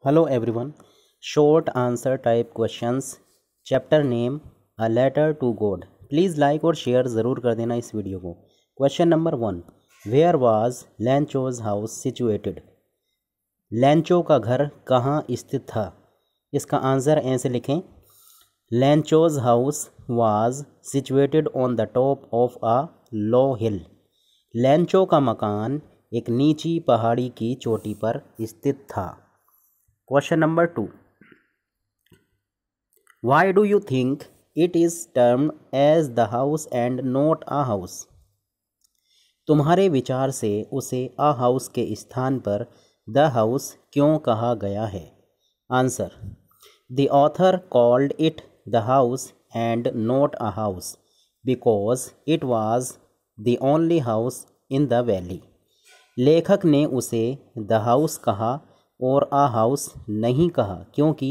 Hello everyone. Short answer type questions. Chapter name A letter to God. Please like और share ज़रूर कर देना इस वीडियो को। Question number 1, where was Lencho's house situated? Lencho का घर कहाँ स्थित था? इसका आंसर ऐसे लिखें, Lencho's house was situated on the top of a low hill. Lencho का मकान एक नीची पहाड़ी की चोटी पर स्थित था। Question number 2, why do you think it is termed as the house and not a house? तुम्हारे विचार से उसे अ हाउस के स्थान पर द हाउस क्यों कहा गया है? Answer, the author called it the house and not a house because it was the only house in the valley. लेखक ने उसे द हाउस कहा और आ हाउस नहीं कहा क्योंकि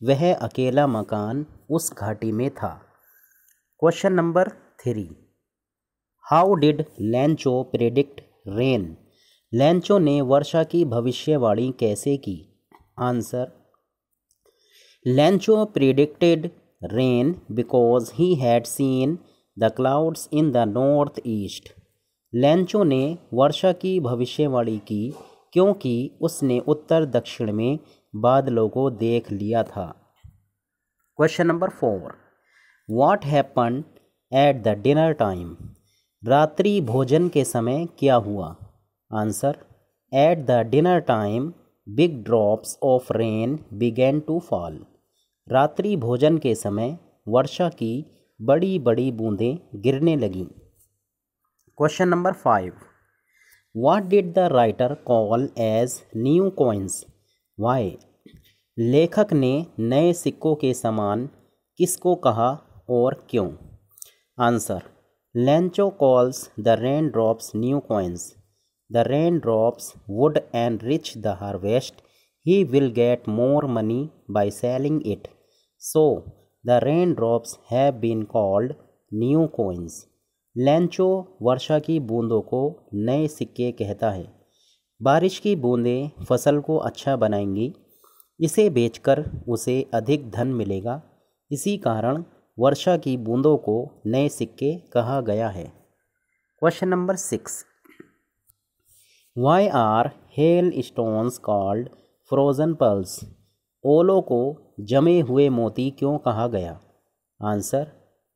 वह अकेला मकान उस घाटी में था। Question number 3, how did लैंचो predict rain? लैंचो ने वर्षा की भविष्यवाणी कैसे की? Answer, लैंचो predicted rain because he had seen the clouds in the north east. लैंचो ने वर्षा की भविष्यवाणी की क्योंकि उसने उत्तर दक्षिण में बादलों को देख लिया था। Question number 4, what happened at the dinner time? रात्रि भोजन के समय क्या हुआ? Answer, at the dinner time big drops of rain began to fall. रात्रि भोजन के समय वर्षा की बड़ी बड़ी बूंदें गिरने लगीं। Question number 5, what did the writer call as new coins? Why? लेखक ने नए सिक्कों के समान किसको कहा और क्यों? Answer, Lencho calls the rain drops new coins. The rain drops would enrich the harvest. He will get more money by selling it. So the rain drops have been called new coins. Lencho वर्षा की बूंदों को नए सिक्के कहता है। बारिश की बूंदें फसल को अच्छा बनाएंगी। इसे बेचकर उसे अधिक धन मिलेगा। इसी कारण वर्षा की बूंदों को नए सिक्के कहा गया है। Question number 6, why are hailstones called frozen pearls? ओलों को जमे हुए मोती क्यों कहा गया? Answer,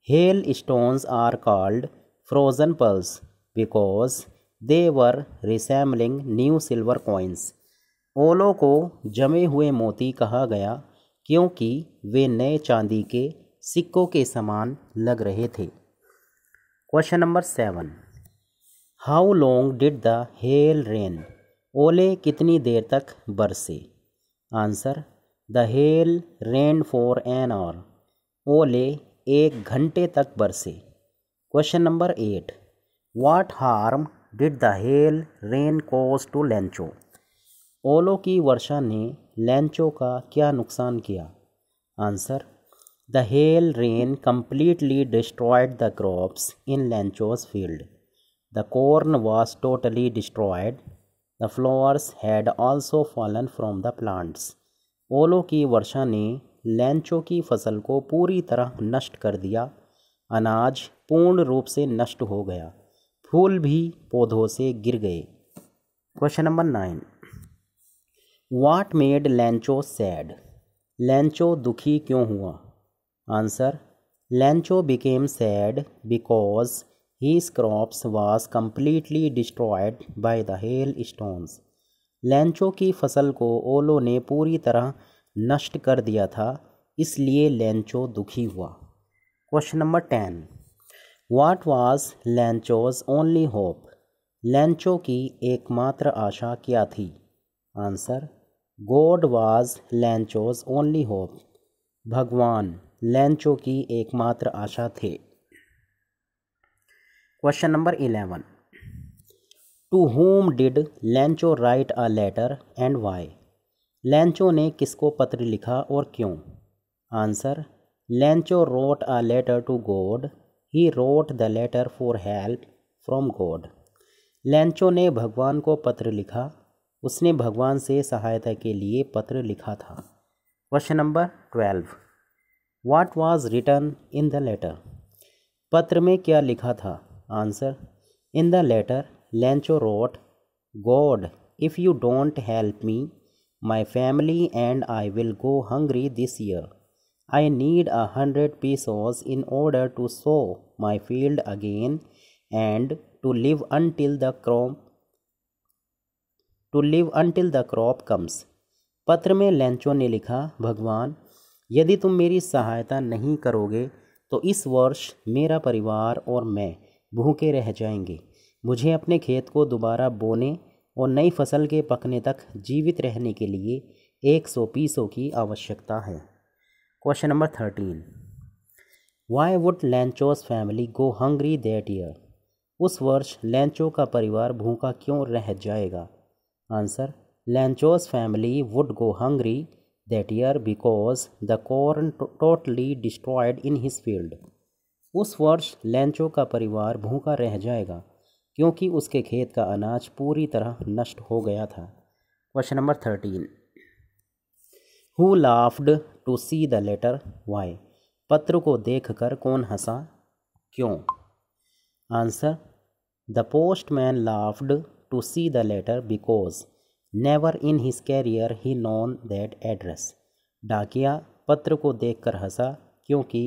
hailstones are called frozen pearls because they were resembling new silver coins. ओलों को जमे हुए मोती कहा गया क्योंकि वे नए चांदी के सिक्कों के समान लग रहे थे। Question number 7, how long did the hail rain? ओले कितनी देर तक बरसे? Answer, the hail rain for an hour. ओले 1 घंटे तक बरसे। Question number 8, what harm did the hail rain cause to Lencho? ओलों की वर्षा ने लैंचो का क्या नुकसान किया? Answer, the hail rain completely destroyed the crops in Lencho's field. The corn was totally destroyed. The flowers had also fallen from the plants. ओलों की वर्षा ने लैंचो की फसल को पूरी तरह नष्ट कर दिया। अनाज पूर्ण रूप से नष्ट हो गया। फूल भी पौधों से गिर गए। Question number 9, what made Lencho sad? Lencho दुखी क्यों हुआ? Answer, Lencho became sad because his crops was completely destroyed by the hailstones. Lencho की फसल को ओलों ने पूरी तरह नष्ट कर दिया था, इसलिए लैंचो दुखी हुआ। Question number 10, what was Lencho's only hope? Lencho की एकमात्र आशा क्या थी? Answer, God was Lencho's only hope. भगवान लैंचो की एकमात्र आशा थे। Question number 11, to whom did Lencho write a letter and why? Lencho ने किसको पत्र लिखा और क्यों? Answer, Lencho wrote a letter to God. He wrote the letter for help from God. लैंचो ने भगवान को पत्र लिखा उसने भगवान से सहायता के लिए पत्र लिखा था। Question number 12, what was written in the letter? पत्र में क्या लिखा था? Answer, in the letter Lencho wrote, God if you don't help me my family and I will go hungry this year. I need 100 pesos in order to sow my field again and to live until the crop comes. पत्र में लैंचो ने लिखा, भगवान यदि तुम मेरी सहायता नहीं करोगे तो इस वर्ष मेरा परिवार और मैं भूखे रह जाएंगे। मुझे अपने खेत को दोबारा बोने और नई फसल के पकने तक जीवित रहने के लिए 100 पीसों की आवश्यकता है। Question number 13, why would Lencho's family go hungry that year? उस वर्ष लैंचो का परिवार भूखा क्यों रह जाएगा? Answer, Lencho's family would go hungry that year because the corn totally destroyed in his field. उस वर्ष लैंचो का परिवार भूखा रह जाएगा क्योंकि उसके खेत का अनाज पूरी तरह नष्ट हो गया था। Question number 13, who laughed to see the letter? Why? पत्र को देखकर कौन हंसा? क्यों? Answer, the postman laughed to see the letter because never in his career he known that address. डाकिया पत्र को देखकर हंसा क्योंकि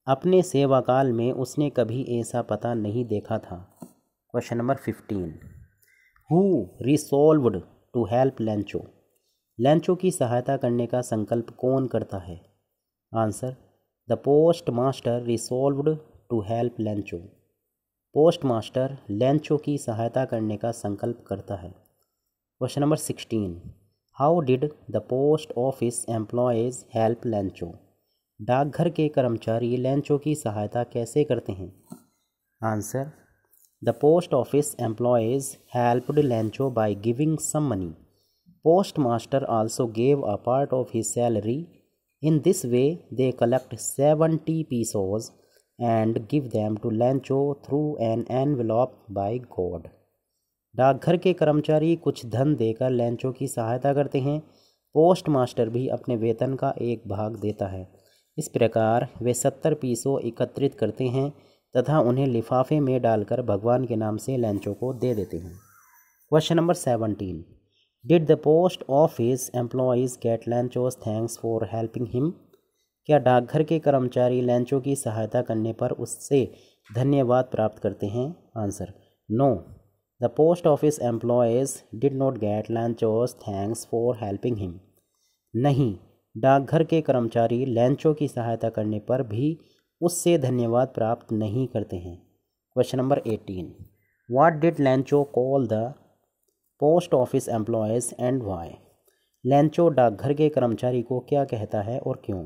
अपने सेवाकाल में उसने कभी ऐसा पता नहीं देखा था। Question number 15, who resolved to help Lencho? Lencho की सहायता करने का संकल्प कौन करता है? Answer, the post master resolved to help Lencho. Post master Lencho की सहायता करने का संकल्प करता है। Question number 16, how did the post office employees help Lencho? डाकघर के कर्मचारी लैंचो की सहायता कैसे करते हैं? Answer, the post office employees helped Lencho by giving some money. Postmaster also gave a part of his salary. In this way, they collect 70 pesos and give them to Lancho through an envelope by God. डाकघर के कर्मचारी कुछ धन देकर लैंचो की सहायता करते हैं। पोस्ट मास्टर भी अपने वेतन का एक भाग देता है। इस प्रकार वे 70 पीसों एकत्रित करते हैं तथा उन्हें लिफाफे में डालकर भगवान के नाम से लैंचो को दे देते हैं। Question number 17, did the post office employees get Lencho's thanks for helping him? क्या डाकघर के कर्मचारी लैंचो की सहायता करने पर उससे धन्यवाद प्राप्त करते हैं? Answer, no, the post office employees did not get Lencho's thanks for helping him. नहीं, डाकघर के कर्मचारी लैंचो की सहायता करने पर भी उससे धन्यवाद प्राप्त नहीं करते हैं। Question number 18, what did Lencho call the post office employees and why? लैंचो डाकघर के कर्मचारी को क्या कहता है और क्यों?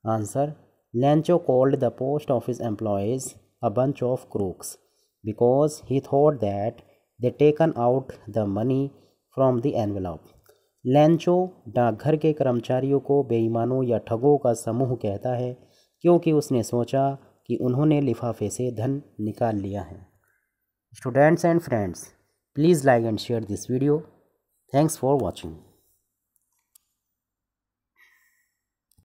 Answer, Lencho called the post office employees a bunch of crooks because he thought that they taken out the money from the envelope. Lencho डाकघर के कर्मचारियों को बेईमानों या ठगों का समूह कहता है क्योंकि उसने सोचा कि उन्होंने लिफाफे से धन निकाल लिया है। Students and friends, please like and share this video. Thanks for watching.